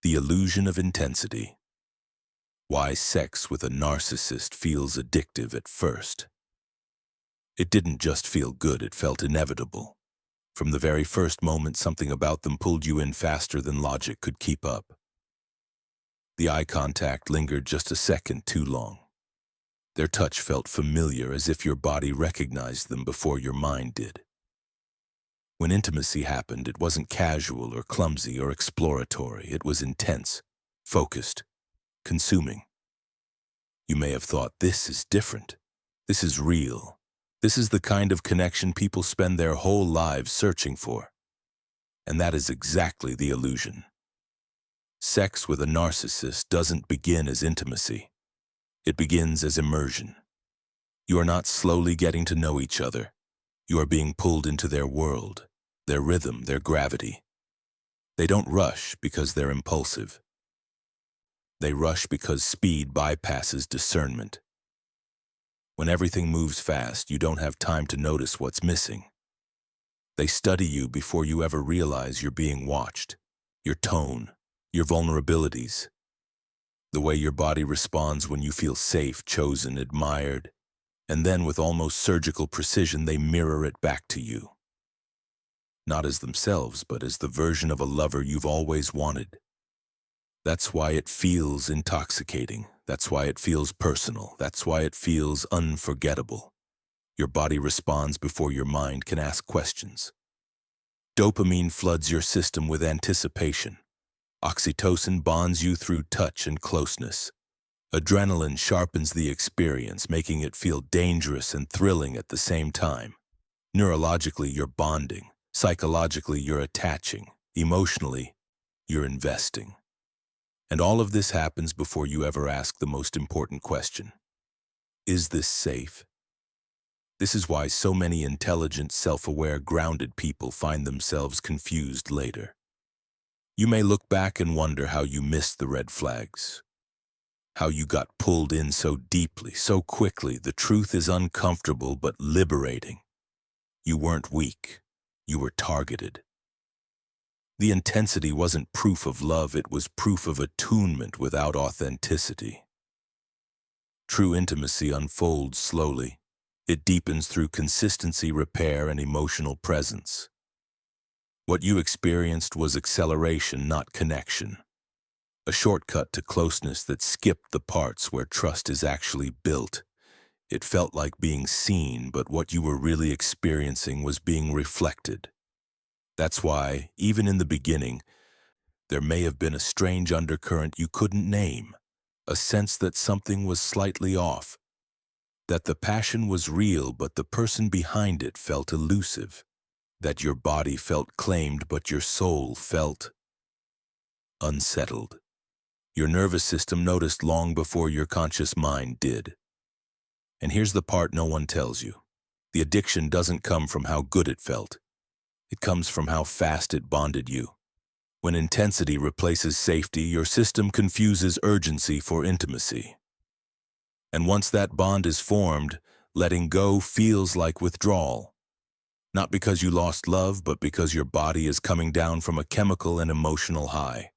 The illusion of intensity. Why sex with a narcissist feels addictive at first. It didn't just feel good, it felt inevitable. From the very first moment, something about them pulled you in faster than logic could keep up. The eye contact lingered just a second too long. Their touch felt familiar, as if your body recognized them before your mind did. When intimacy happened, it wasn't casual or clumsy or exploratory. It was intense, focused, consuming. You may have thought, this is different. This is real. This is the kind of connection people spend their whole lives searching for. And that is exactly the illusion. Sex with a narcissist doesn't begin as intimacy. It begins as immersion. You are not slowly getting to know each other. You are being pulled into their world, their rhythm, their gravity. They don't rush because they're impulsive. They rush because speed bypasses discernment. When everything moves fast, you don't have time to notice what's missing. They study you before you ever realize you're being watched. Your tone, your vulnerabilities, the way your body responds when you feel safe, chosen, admired, and then with almost surgical precision they mirror it back to you. Not as themselves, but as the version of a lover you've always wanted. That's why it feels intoxicating. That's why it feels personal. That's why it feels unforgettable. Your body responds before your mind can ask questions. Dopamine floods your system with anticipation. Oxytocin bonds you through touch and closeness. Adrenaline sharpens the experience, making it feel dangerous and thrilling at the same time. Neurologically, you're bonding. Psychologically, you're attaching. Emotionally, you're investing. And all of this happens before you ever ask the most important question. Is this safe? This is why so many intelligent, self-aware, grounded people find themselves confused later. You may look back and wonder how you missed the red flags, how you got pulled in so deeply, so quickly. The truth is uncomfortable but liberating. You weren't weak. You were targeted. The intensity wasn't proof of love, it was proof of attunement without authenticity. True intimacy unfolds slowly. It deepens through consistency, repair, and emotional presence. What you experienced was acceleration, not connection. A shortcut to closeness that skipped the parts where trust is actually built. It felt like being seen, but what you were really experiencing was being reflected. That's why, even in the beginning, there may have been a strange undercurrent you couldn't name, a sense that something was slightly off, that the passion was real but the person behind it felt elusive, that your body felt claimed but your soul felt unsettled. Your nervous system noticed long before your conscious mind did. And here's the part no one tells you. The addiction doesn't come from how good it felt. It comes from how fast it bonded you. When intensity replaces safety, your system confuses urgency for intimacy. And once that bond is formed, letting go feels like withdrawal. Not because you lost love, but because your body is coming down from a chemical and emotional high.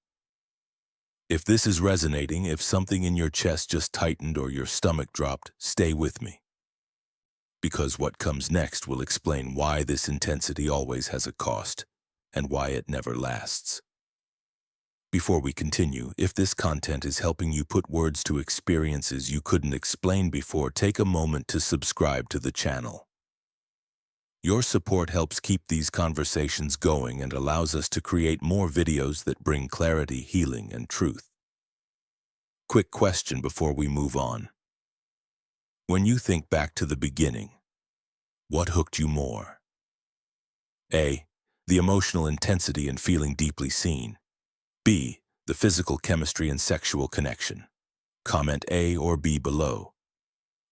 If this is resonating, if something in your chest just tightened or your stomach dropped, stay with me. Because what comes next will explain why this intensity always has a cost and why it never lasts. Before we continue, if this content is helping you put words to experiences you couldn't explain before, take a moment to subscribe to the channel. Your support helps keep these conversations going and allows us to create more videos that bring clarity, healing, and truth. Quick question before we move on. When you think back to the beginning, what hooked you more? A. The emotional intensity and feeling deeply seen. B. The physical chemistry and sexual connection. Comment A or B below.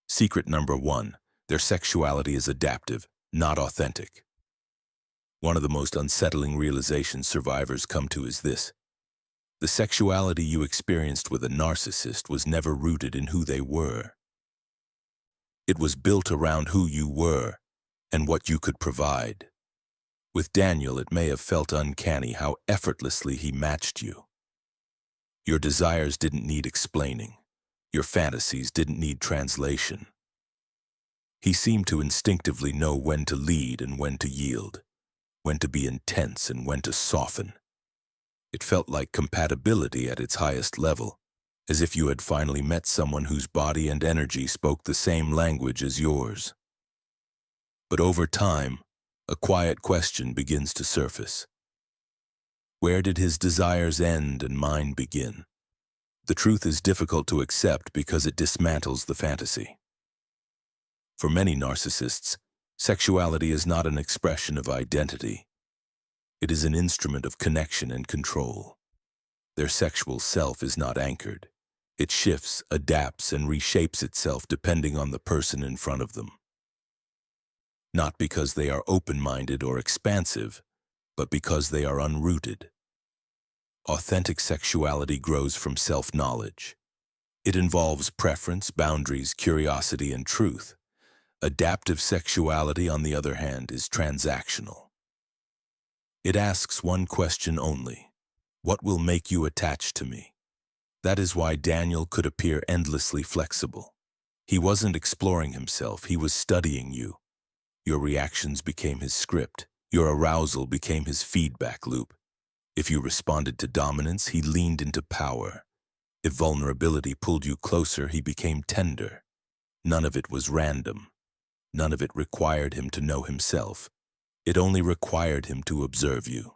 Secret number 1. Their sexuality is adaptive, not authentic. One of the most unsettling realizations survivors come to is this. The sexuality you experienced with a narcissist was never rooted in who they were. It was built around who you were and what you could provide. With Daniel, it may have felt uncanny how effortlessly he matched you. Your desires didn't need explaining. Your fantasies didn't need translation. He seemed to instinctively know when to lead and when to yield, when to be intense and when to soften. It felt like compatibility at its highest level, as if you had finally met someone whose body and energy spoke the same language as yours. But over time, a quiet question begins to surface. Where did his desires end and mine begin? The truth is difficult to accept because it dismantles the fantasy. For many narcissists, sexuality is not an expression of identity. It is an instrument of connection and control. Their sexual self is not anchored. It shifts, adapts, and reshapes itself depending on the person in front of them. Not because they are open-minded or expansive, but because they are unrooted. Authentic sexuality grows from self-knowledge. It involves preference, boundaries, curiosity, and truth. Adaptive sexuality, on the other hand, is transactional. It asks one question only: what will make you attached to me? That is why Daniel could appear endlessly flexible. He wasn't exploring himself, he was studying you. Your reactions became his script. Your arousal became his feedback loop. If you responded to dominance, he leaned into power. If vulnerability pulled you closer, he became tender. None of it was random. None of it required him to know himself. It only required him to observe you.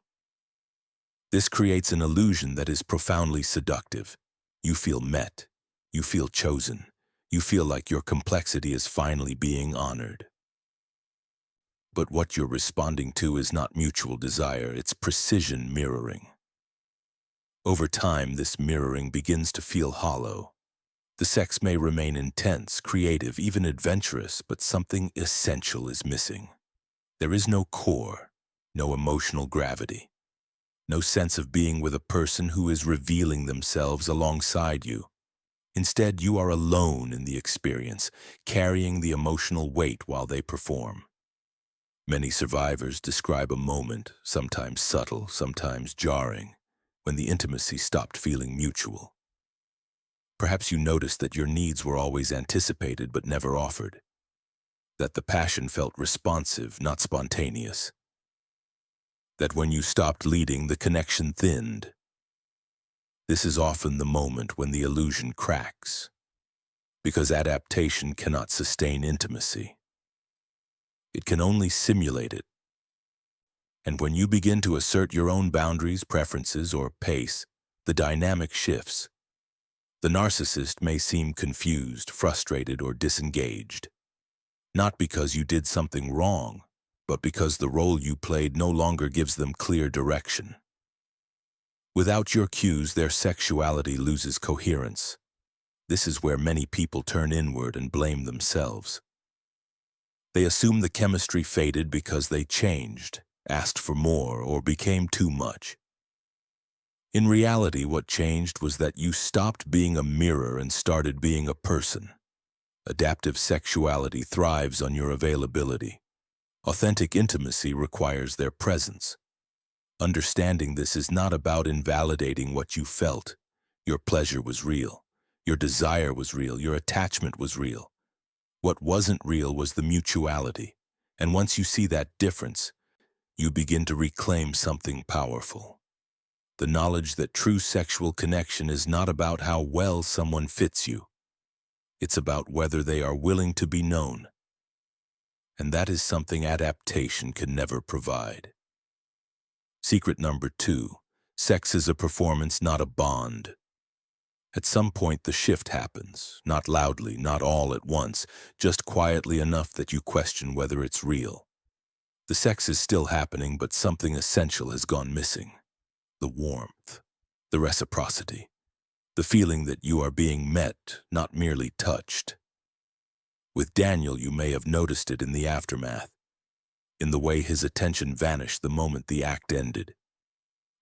This creates an illusion that is profoundly seductive. You feel met. You feel chosen. You feel like your complexity is finally being honored. But what you're responding to is not mutual desire, it's precision mirroring. Over time, this mirroring begins to feel hollow. The sex may remain intense, creative, even adventurous, but something essential is missing. There is no core, no emotional gravity, no sense of being with a person who is revealing themselves alongside you. Instead, you are alone in the experience, carrying the emotional weight while they perform. Many survivors describe a moment, sometimes subtle, sometimes jarring, when the intimacy stopped feeling mutual. Perhaps you noticed that your needs were always anticipated but never offered, that the passion felt responsive, not spontaneous, that when you stopped leading, the connection thinned. This is often the moment when the illusion cracks, because adaptation cannot sustain intimacy. It can only simulate it. And when you begin to assert your own boundaries, preferences, or pace, the dynamic shifts. The narcissist may seem confused, frustrated, or disengaged, not because you did something wrong, but because the role you played no longer gives them clear direction. Without your cues, their sexuality loses coherence. This is where many people turn inward and blame themselves. They assume the chemistry faded because they changed, asked for more, or became too much. In reality, what changed was that you stopped being a mirror and started being a person. Adaptive sexuality thrives on your availability. Authentic intimacy requires their presence. Understanding this is not about invalidating what you felt. Your pleasure was real. Your desire was real. Your attachment was real. What wasn't real was the mutuality. And once you see that difference, you begin to reclaim something powerful. The knowledge that true sexual connection is not about how well someone fits you. It's about whether they are willing to be known. And that is something adaptation can never provide. Secret number 2, sex is a performance, not a bond. At some point, the shift happens, not loudly, not all at once, just quietly enough that you question whether it's real. The sex is still happening, but something essential has gone missing. The warmth, the reciprocity, the feeling that you are being met, not merely touched. With Daniel, you may have noticed it in the aftermath, in the way his attention vanished the moment the act ended,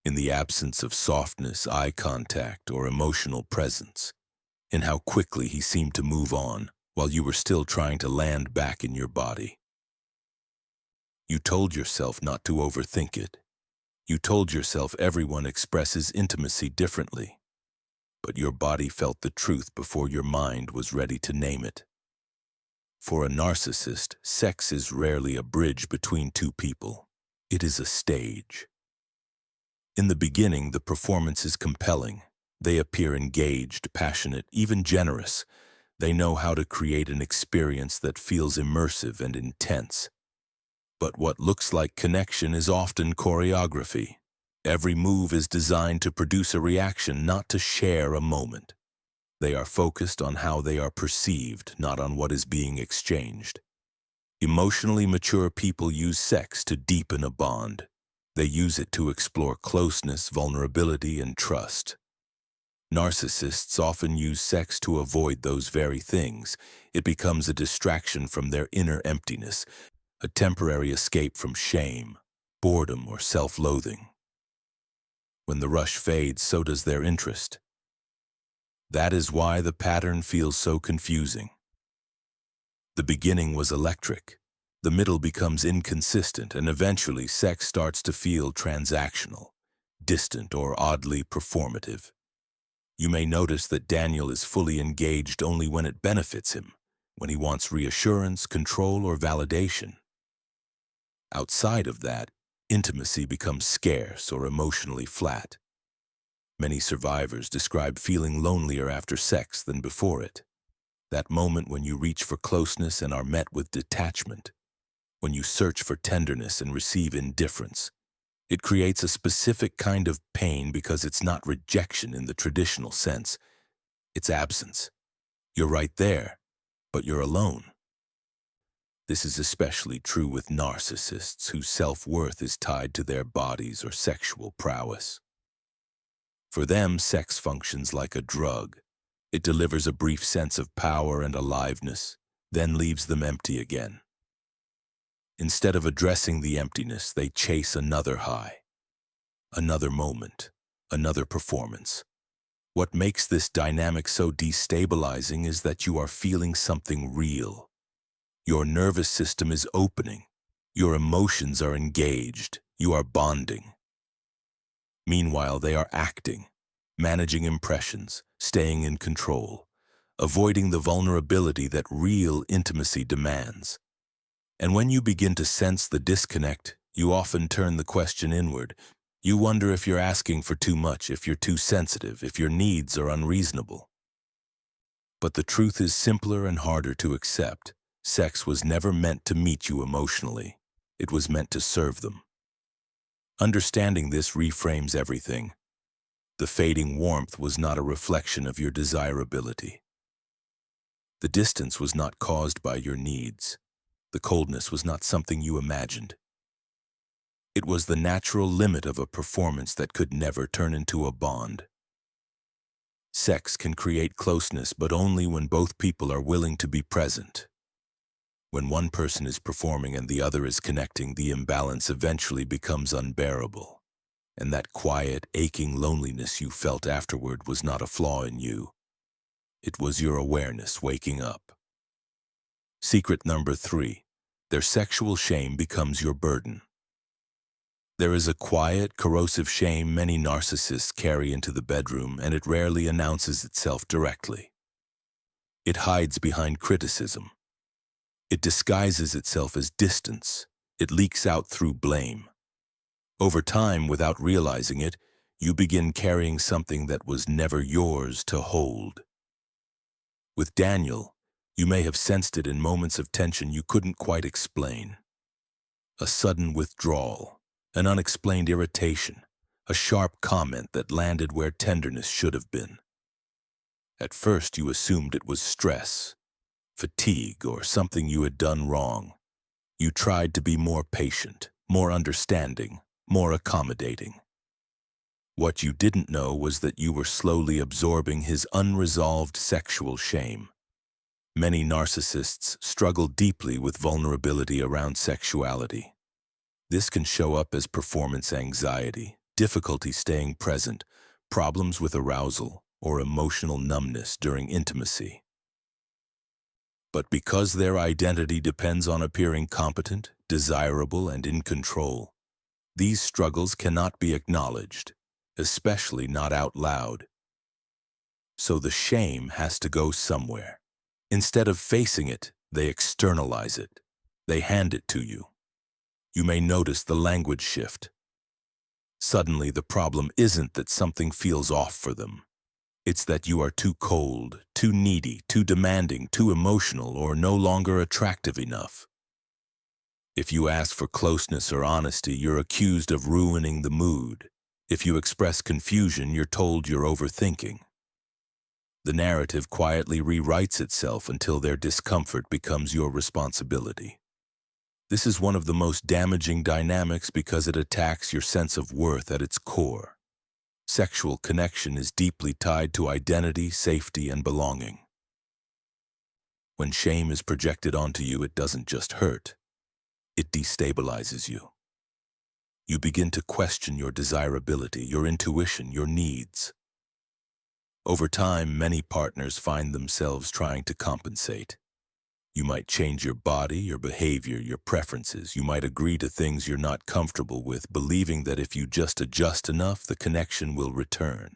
in the absence of softness, eye contact, or emotional presence, in how quickly he seemed to move on while you were still trying to land back in your body. You told yourself not to overthink it. You told yourself everyone expresses intimacy differently. but your body felt the truth before your mind was ready to name it. For a narcissist, sex is rarely a bridge between two people. It is a stage. In the beginning, the performance is compelling. They appear engaged, passionate, even generous. They know how to create an experience that feels immersive and intense. But what looks like connection is often choreography. Every move is designed to produce a reaction, not to share a moment. They are focused on how they are perceived, not on what is being exchanged. Emotionally mature people use sex to deepen a bond. They use it to explore closeness, vulnerability, and trust. Narcissists often use sex to avoid those very things. It becomes a distraction from their inner emptiness, a temporary escape from shame, boredom, or self-loathing. When the rush fades, so does their interest. That is why the pattern feels so confusing. The beginning was electric. The middle becomes inconsistent, and eventually sex starts to feel transactional, distant, or oddly performative. You may notice that Daniel is fully engaged only when it benefits him, when he wants reassurance, control, or validation. Outside of that, intimacy becomes scarce or emotionally flat. Many survivors describe feeling lonelier after sex than before it. That moment when you reach for closeness and are met with detachment. When you search for tenderness and receive indifference. It creates a specific kind of pain because it's not rejection in the traditional sense. It's absence. You're right there, but you're alone. This is especially true with narcissists whose self-worth is tied to their bodies or sexual prowess. For them, sex functions like a drug. It delivers a brief sense of power and aliveness, then leaves them empty again. Instead of addressing the emptiness, they chase another high, another moment, another performance. What makes this dynamic so destabilizing is that you are feeling something real. Your nervous system is opening. Your emotions are engaged. You are bonding. Meanwhile, they are acting, managing impressions, staying in control, avoiding the vulnerability that real intimacy demands. And when you begin to sense the disconnect, you often turn the question inward. You wonder if you're asking for too much, if you're too sensitive, if your needs are unreasonable. But the truth is simpler and harder to accept. Sex was never meant to meet you emotionally. It was meant to serve them. Understanding this reframes everything. The fading warmth was not a reflection of your desirability. The distance was not caused by your needs. The coldness was not something you imagined. It was the natural limit of a performance that could never turn into a bond. Sex can create closeness, but only when both people are willing to be present. When one person is performing and the other is connecting, the imbalance eventually becomes unbearable. And that quiet, aching loneliness you felt afterward was not a flaw in you. It was your awareness waking up. Secret number 3. Their sexual shame becomes your burden. There is a quiet, corrosive shame many narcissists carry into the bedroom, and it rarely announces itself directly. It hides behind criticism. It disguises itself as distance. It leaks out through blame. Over time, without realizing it, you begin carrying something that was never yours to hold. With Daniel, you may have sensed it in moments of tension you couldn't quite explain. A sudden withdrawal, an unexplained irritation, a sharp comment that landed where tenderness should have been. At first, you assumed it was stress, fatigue, or something you had done wrong. You tried to be more patient, more understanding, more accommodating. What you didn't know was that you were slowly absorbing his unresolved sexual shame. Many narcissists struggle deeply with vulnerability around sexuality. This can show up as performance anxiety, difficulty staying present, problems with arousal, or emotional numbness during intimacy. But because their identity depends on appearing competent, desirable, and in control, these struggles cannot be acknowledged, especially not out loud. So the shame has to go somewhere. Instead of facing it, they externalize it. They hand it to you. You may notice the language shift. Suddenly, the problem isn't that something feels off for them. It's that you are too cold, too needy, too demanding, too emotional, or no longer attractive enough. If you ask for closeness or honesty, you're accused of ruining the mood. If you express confusion, you're told you're overthinking. The narrative quietly rewrites itself until their discomfort becomes your responsibility. This is one of the most damaging dynamics because it attacks your sense of worth at its core. Sexual connection is deeply tied to identity, safety, and belonging. When shame is projected onto you, it doesn't just hurt. It destabilizes you. You begin to question your desirability, your intuition, your needs. Over time, many partners find themselves trying to compensate. You might change your body, your behavior, your preferences. You might agree to things you're not comfortable with, believing that if you just adjust enough, the connection will return.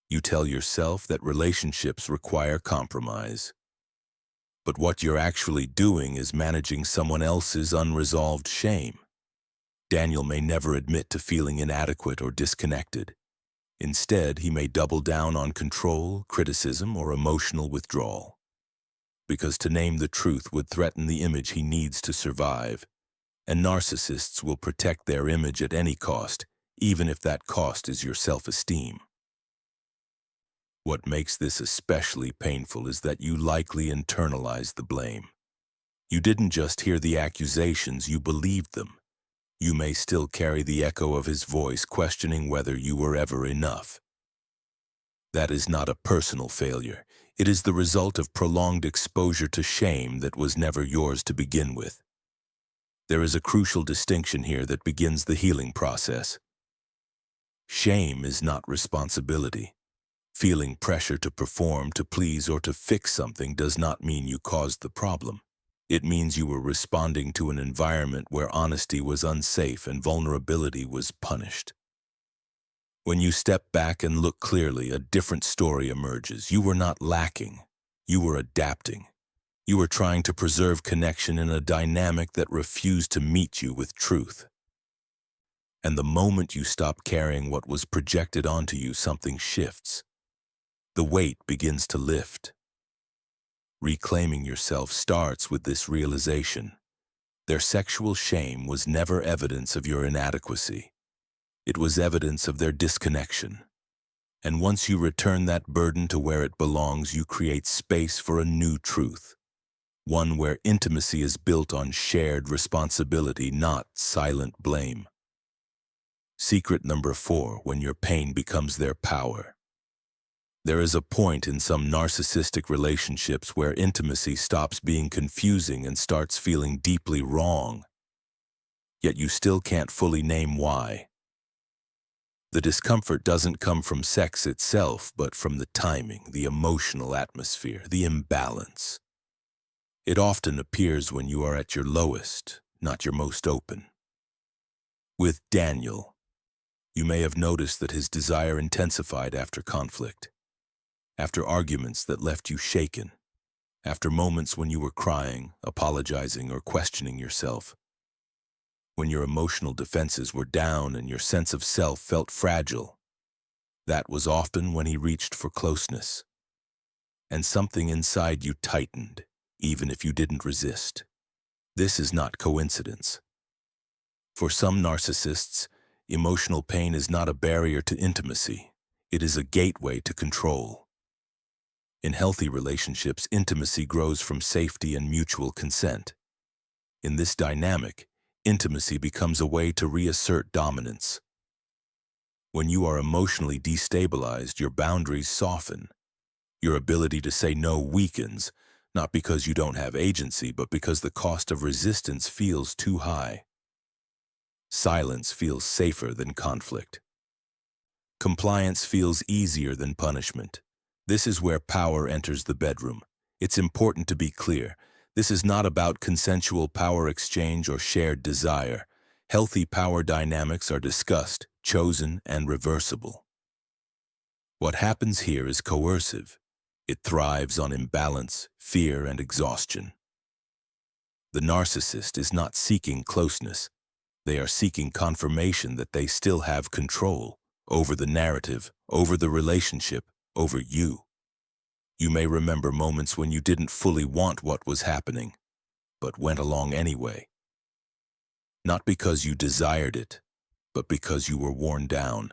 You tell yourself that relationships require compromise. But what you're actually doing is managing someone else's unresolved shame. Daniel may never admit to feeling inadequate or disconnected. Instead, he may double down on control, criticism, or emotional withdrawal. Because to name the truth would threaten the image he needs to survive, and narcissists will protect their image at any cost, even if that cost is your self-esteem. What makes this especially painful is that you likely internalize the blame. You didn't just hear the accusations, you believed them. You may still carry the echo of his voice, questioning whether you were ever enough. That is not a personal failure. It is the result of prolonged exposure to shame that was never yours to begin with. There is a crucial distinction here that begins the healing process. Shame is not responsibility. Feeling pressure to perform, to please, or to fix something does not mean you caused the problem. It means you were responding to an environment where honesty was unsafe and vulnerability was punished. When you step back and look clearly, a different story emerges. You were not lacking. You were adapting. You were trying to preserve connection in a dynamic that refused to meet you with truth. And the moment you stop carrying what was projected onto you, something shifts. The weight begins to lift. Reclaiming yourself starts with this realization. Their sexual shame was never evidence of your inadequacy. It was evidence of their disconnection. And once you return that burden to where it belongs, you create space for a new truth. One where intimacy is built on shared responsibility, not silent blame. Secret number 4, when your pain becomes their power. There is a point in some narcissistic relationships where intimacy stops being confusing and starts feeling deeply wrong. Yet you still can't fully name why. The discomfort doesn't come from sex itself, but from the timing, the emotional atmosphere, the imbalance. It often appears when you are at your lowest, not your most open. With Daniel, you may have noticed that his desire intensified after conflict, after arguments that left you shaken, after moments when you were crying, apologizing, or questioning yourself. When your emotional defenses were down and your sense of self felt fragile, that was often when he reached for closeness. And something inside you tightened, even if you didn't resist. This is not coincidence. For some narcissists, emotional pain is not a barrier to intimacy. It is a gateway to control. In healthy relationships, intimacy grows from safety and mutual consent. In this dynamic, intimacy becomes a way to reassert dominance. When you are emotionally destabilized, your boundaries soften. Your ability to say no weakens, not because you don't have agency, but because the cost of resistance feels too high. Silence feels safer than conflict. Compliance feels easier than punishment. This is where power enters the bedroom. It's important to be clear. This is not about consensual power exchange or shared desire. Healthy power dynamics are discussed, chosen, and reversible. What happens here is coercive. It thrives on imbalance, fear, and exhaustion. The narcissist is not seeking closeness. They are seeking confirmation that they still have control over the narrative, over the relationship, over you. You may remember moments when you didn't fully want what was happening, but went along anyway. Not because you desired it, but because you were worn down.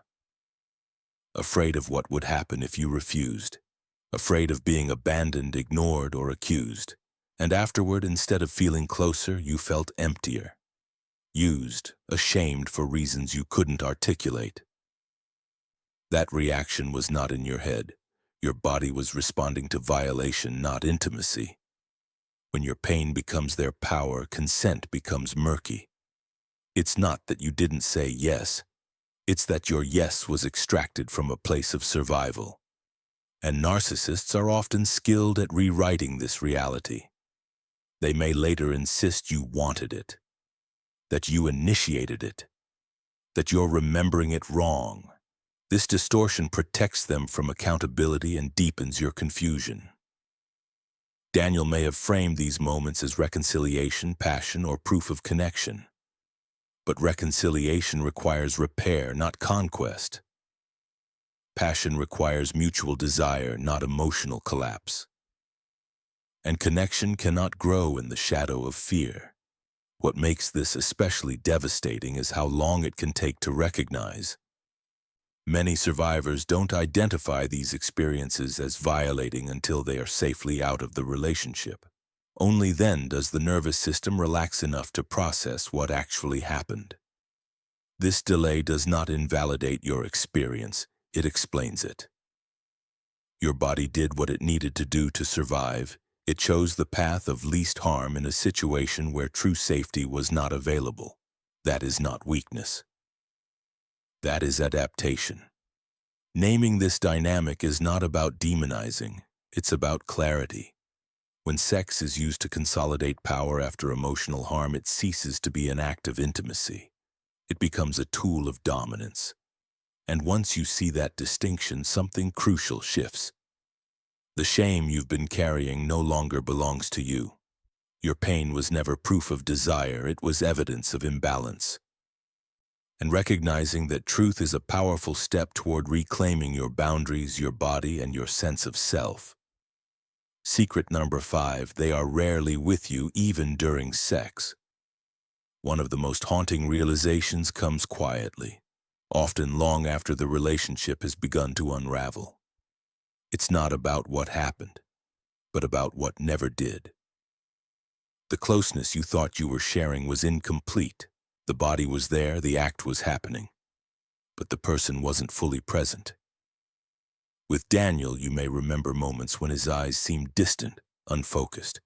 Afraid of what would happen if you refused. Afraid of being abandoned, ignored, or accused. And afterward, instead of feeling closer, you felt emptier. Used, ashamed for reasons you couldn't articulate. That reaction was not in your head. Your body was responding to violation, not intimacy. When your pain becomes their power, consent becomes murky. It's not that you didn't say yes. It's that your yes was extracted from a place of survival. And narcissists are often skilled at rewriting this reality. They may later insist you wanted it, that you initiated it, that you're remembering it wrong. This distortion protects them from accountability and deepens your confusion. Daniel may have framed these moments as reconciliation, passion, or proof of connection. But reconciliation requires repair, not conquest. Passion requires mutual desire, not emotional collapse. And connection cannot grow in the shadow of fear. What makes this especially devastating is how long it can take to recognize. Many survivors don't identify these experiences as violating until they are safely out of the relationship. Only then does the nervous system relax enough to process what actually happened. This delay does not invalidate your experience, it explains it. Your body did what it needed to do to survive. It chose the path of least harm in a situation where true safety was not available. That is not weakness. That is adaptation. Naming this dynamic is not about demonizing, it's about clarity. When sex is used to consolidate power after emotional harm, it ceases to be an act of intimacy. It becomes a tool of dominance. And once you see that distinction, something crucial shifts. The shame you've been carrying no longer belongs to you. Your pain was never proof of desire, it was evidence of imbalance. And recognizing that truth is a powerful step toward reclaiming your boundaries, your body, and your sense of self. Secret number 5, they are rarely with you even during sex. One of the most haunting realizations comes quietly, often long after the relationship has begun to unravel. It's not about what happened, but about what never did. The closeness you thought you were sharing was incomplete. The body was there, the act was happening, but the person wasn't fully present. With Daniel, you may remember moments when his eyes seemed distant, unfocused,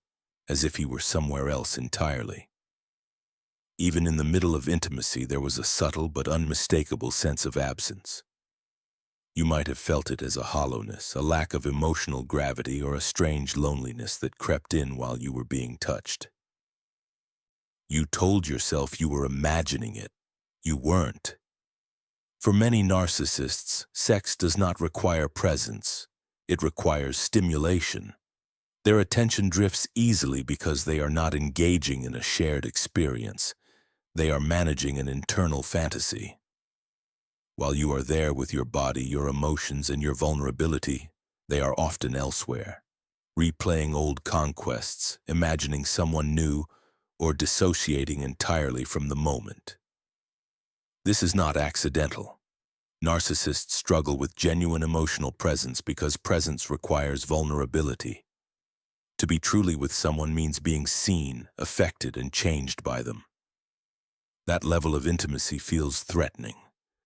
as if he were somewhere else entirely. Even in the middle of intimacy, there was a subtle but unmistakable sense of absence. You might have felt it as a hollowness, a lack of emotional gravity, or a strange loneliness that crept in while you were being touched. You told yourself you were imagining it. You weren't. For many narcissists, sex does not require presence. It requires stimulation. Their attention drifts easily because they are not engaging in a shared experience. They are managing an internal fantasy. While you are there with your body, your emotions, and your vulnerability, they are often elsewhere, replaying old conquests, imagining someone new, or dissociating entirely from the moment. This is not accidental. Narcissists struggle with genuine emotional presence because presence requires vulnerability. To be truly with someone means being seen, affected, and changed by them. That level of intimacy feels threatening.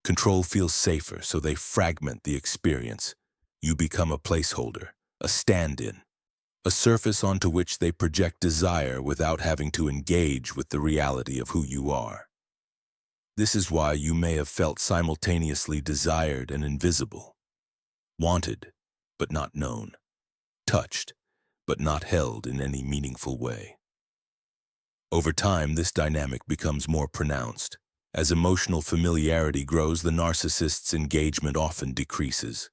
Control feels safer, so they fragment the experience. You become a placeholder, a stand-in, a surface onto which they project desire without having to engage with the reality of who you are. This is why you may have felt simultaneously desired and invisible, wanted, but not known, touched, but not held in any meaningful way. Over time, this dynamic becomes more pronounced. As emotional familiarity grows, the narcissist's engagement often decreases.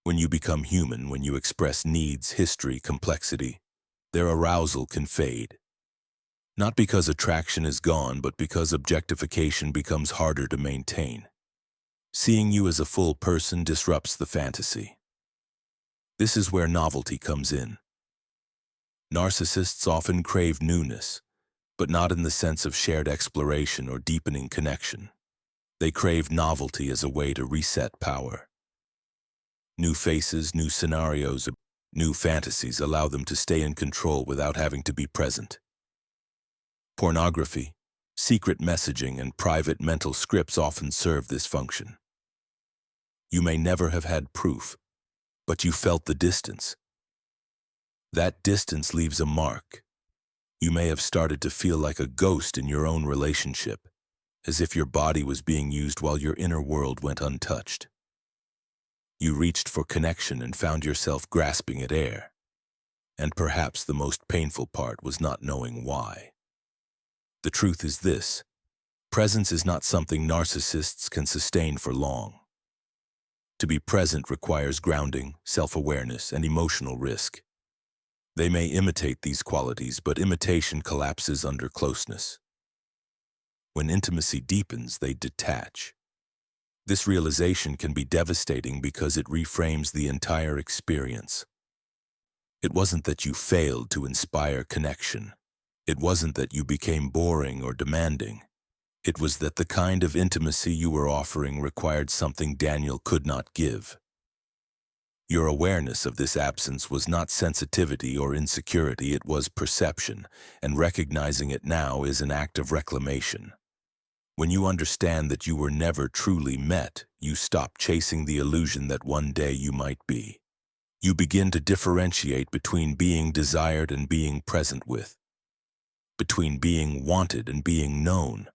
When you become human, when you express needs, history, complexity, their arousal can fade. Not because attraction is gone, but because objectification becomes harder to maintain. Seeing you as a full person disrupts the fantasy. This is where novelty comes in. Narcissists often crave newness, but not in the sense of shared exploration or deepening connection. They crave novelty as a way to reset power. New faces, new scenarios, new fantasies allow them to stay in control without having to be present. Pornography, secret messaging, and private mental scripts often serve this function. You may never have had proof, but you felt the distance. That distance leaves a mark. You may have started to feel like a ghost in your own relationship, as if your body was being used while your inner world went untouched. You reached for connection and found yourself grasping at air. And perhaps the most painful part was not knowing why. The truth is this: presence is not something narcissists can sustain for long. To be present requires grounding, self-awareness, and emotional risk. They may imitate these qualities, but imitation collapses under closeness. When intimacy deepens, they detach. This realization can be devastating because it reframes the entire experience. It wasn't that you failed to inspire connection. It wasn't that you became boring or demanding. It was that the kind of intimacy you were offering required something Daniel could not give. Your awareness of this absence was not sensitivity or insecurity, it was perception, and recognizing it now is an act of reclamation. When you understand that you were never truly met, you stop chasing the illusion that one day you might be. You begin to differentiate between being desired and being present with, between being wanted and being known.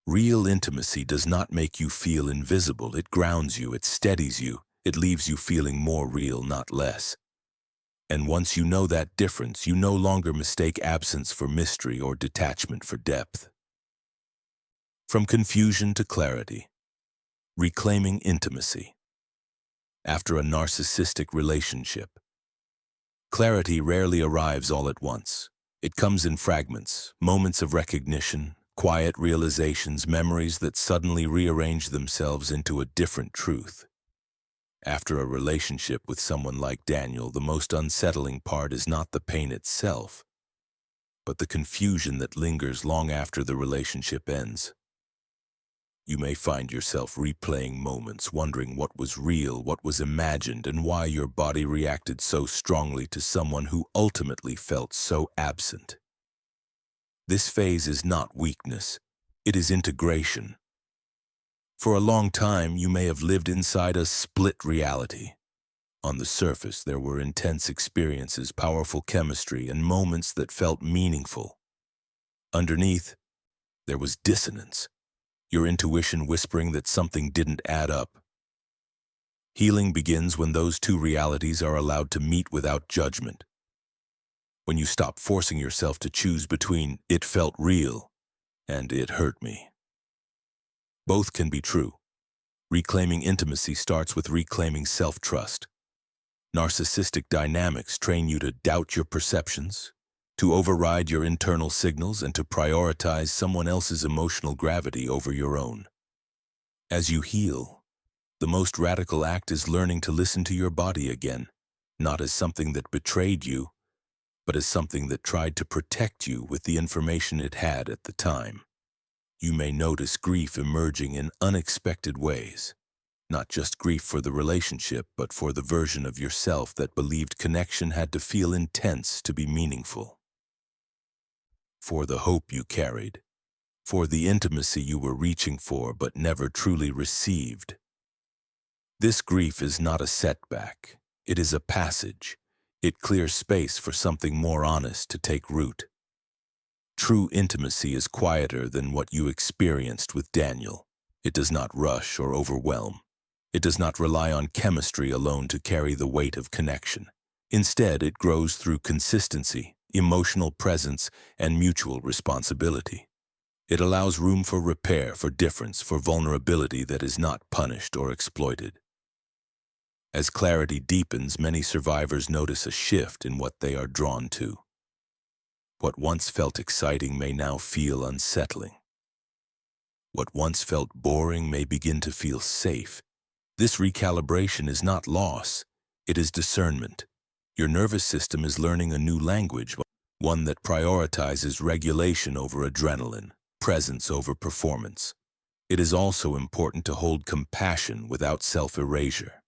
Real intimacy does not make you feel invisible. It grounds you, it steadies you, it leaves you feeling more real, not less. And once you know that difference, you no longer mistake absence for mystery or detachment for depth. From confusion to clarity, reclaiming intimacy. After a narcissistic relationship, clarity rarely arrives all at once. It comes in fragments, moments of recognition, quiet realizations, memories that suddenly rearrange themselves into a different truth. After a relationship with someone like Daniel, the most unsettling part is not the pain itself, but the confusion that lingers long after the relationship ends. You may find yourself replaying moments, wondering what was real, what was imagined, and why your body reacted so strongly to someone who ultimately felt so absent. This phase is not weakness, it is integration. For a long time, you may have lived inside a split reality. On the surface, there were intense experiences, powerful chemistry, and moments that felt meaningful. Underneath, there was dissonance, your intuition whispering that something didn't add up. Healing begins when those two realities are allowed to meet without judgment. When you stop forcing yourself to choose between "it felt real" and "it hurt me." Both can be true. Reclaiming intimacy starts with reclaiming self-trust. Narcissistic dynamics train you to doubt your perceptions, to override your internal signals, and to prioritize someone else's emotional gravity over your own. As you heal, the most radical act is learning to listen to your body again, not as something that betrayed you, but as something that tried to protect you with the information it had at the time. You may notice grief emerging in unexpected ways, not just grief for the relationship, but for the version of yourself that believed connection had to feel intense to be meaningful. For the hope you carried, for the intimacy you were reaching for but never truly received. This grief is not a setback, it is a passage. It clears space for something more honest to take root. True intimacy is quieter than what you experienced with Daniel. It does not rush or overwhelm. It does not rely on chemistry alone to carry the weight of connection. Instead, it grows through consistency, emotional presence, and mutual responsibility. It allows room for repair, for difference, for vulnerability that is not punished or exploited. As clarity deepens, many survivors notice a shift in what they are drawn to. What once felt exciting may now feel unsettling. What once felt boring may begin to feel safe. This recalibration is not loss, it is discernment. Your nervous system is learning a new language, one that prioritizes regulation over adrenaline, presence over performance. It is also important to hold compassion without self-erasure.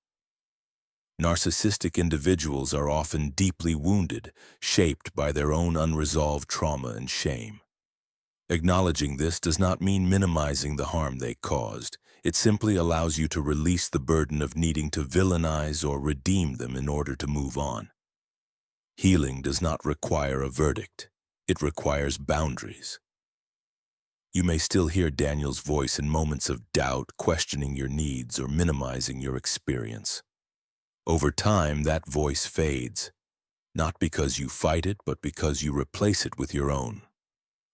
Narcissistic individuals are often deeply wounded, shaped by their own unresolved trauma and shame. Acknowledging this does not mean minimizing the harm they caused. It simply allows you to release the burden of needing to villainize or redeem them in order to move on. Healing does not require a verdict. It requires boundaries. You may still hear Daniel's voice in moments of doubt, questioning your needs or minimizing your experience. Over time, that voice fades, not because you fight it, but because you replace it with your own.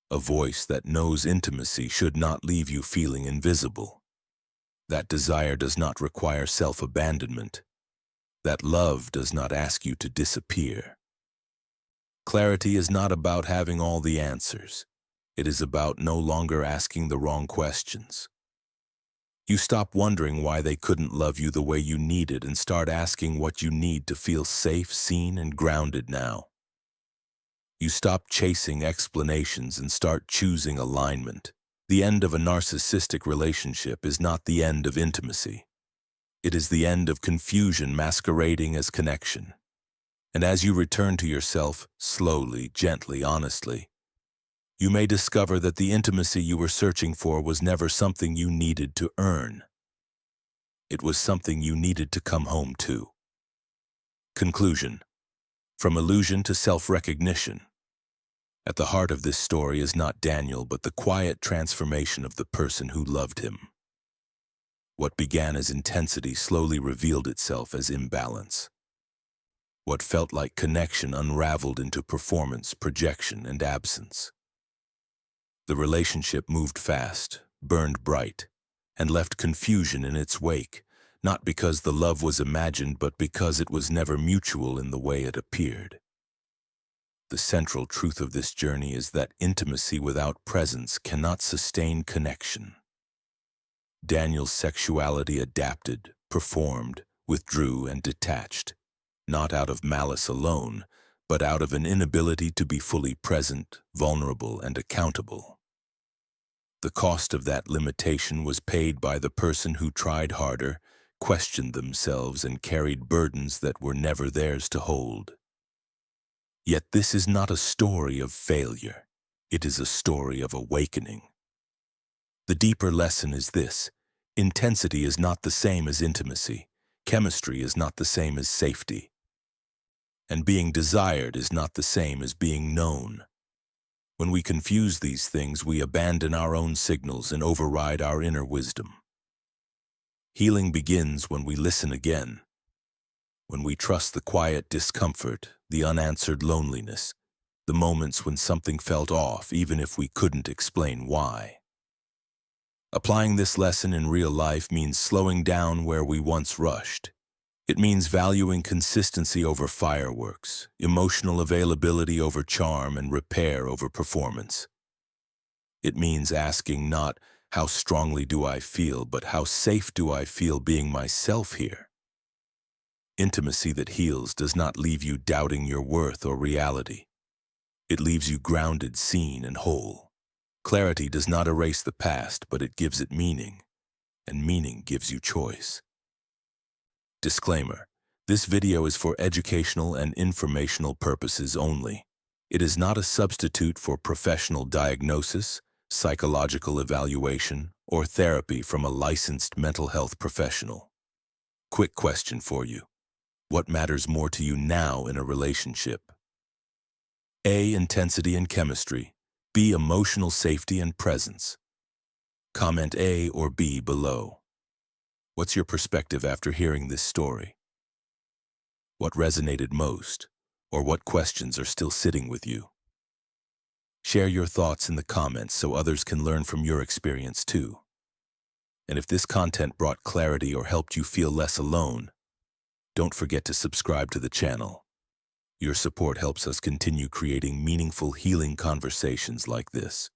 A voice that knows intimacy should not leave you feeling invisible. That desire does not require self-abandonment. That love does not ask you to disappear. Clarity is not about having all the answers. It is about no longer asking the wrong questions. You stop wondering why they couldn't love you the way you needed and start asking what you need to feel safe, seen, and grounded now. You stop chasing explanations and start choosing alignment. The end of a narcissistic relationship is not the end of intimacy. It is the end of confusion masquerading as connection. And as you return to yourself, slowly, gently, honestly, you may discover that the intimacy you were searching for was never something you needed to earn. It was something you needed to come home to. Conclusion. From illusion to self-recognition. At the heart of this story is not Daniel, but the quiet transformation of the person who loved him. What began as intensity slowly revealed itself as imbalance. What felt like connection unraveled into performance, projection, and absence. The relationship moved fast, burned bright, and left confusion in its wake, not because the love was imagined, but because it was never mutual in the way it appeared. The central truth of this journey is that intimacy without presence cannot sustain connection. Daniel's sexuality adapted, performed, withdrew, and detached, not out of malice alone, but out of an inability to be fully present, vulnerable, and accountable. The cost of that limitation was paid by the person who tried harder, questioned themselves, and carried burdens that were never theirs to hold. Yet this is not a story of failure. It is a story of awakening. The deeper lesson is this: intensity is not the same as intimacy. Chemistry is not the same as safety. And being desired is not the same as being known. When we confuse these things, we abandon our own signals and override our inner wisdom. Healing begins when we listen again, when we trust the quiet discomfort, the unanswered loneliness, the moments when something felt off, even if we couldn't explain why. Applying this lesson in real life means slowing down where we once rushed. It means valuing consistency over fireworks, emotional availability over charm, and repair over performance. It means asking not, how strongly do I feel, but how safe do I feel being myself here? Intimacy that heals does not leave you doubting your worth or reality. It leaves you grounded, seen, and whole. Clarity does not erase the past, but it gives it meaning, and meaning gives you choice. Disclaimer: this video is for educational and informational purposes only. It is not a substitute for professional diagnosis, psychological evaluation, or therapy from a licensed mental health professional. Quick question for you. What matters more to you now in a relationship? A. Intensity and chemistry. B. Emotional safety and presence. Comment A or B below. What's your perspective after hearing this story? What resonated most, or what questions are still sitting with you? Share your thoughts in the comments so others can learn from your experience too. And if this content brought clarity or helped you feel less alone, Don't forget to subscribe to the channel. Your support helps us continue creating meaningful, healing conversations like this.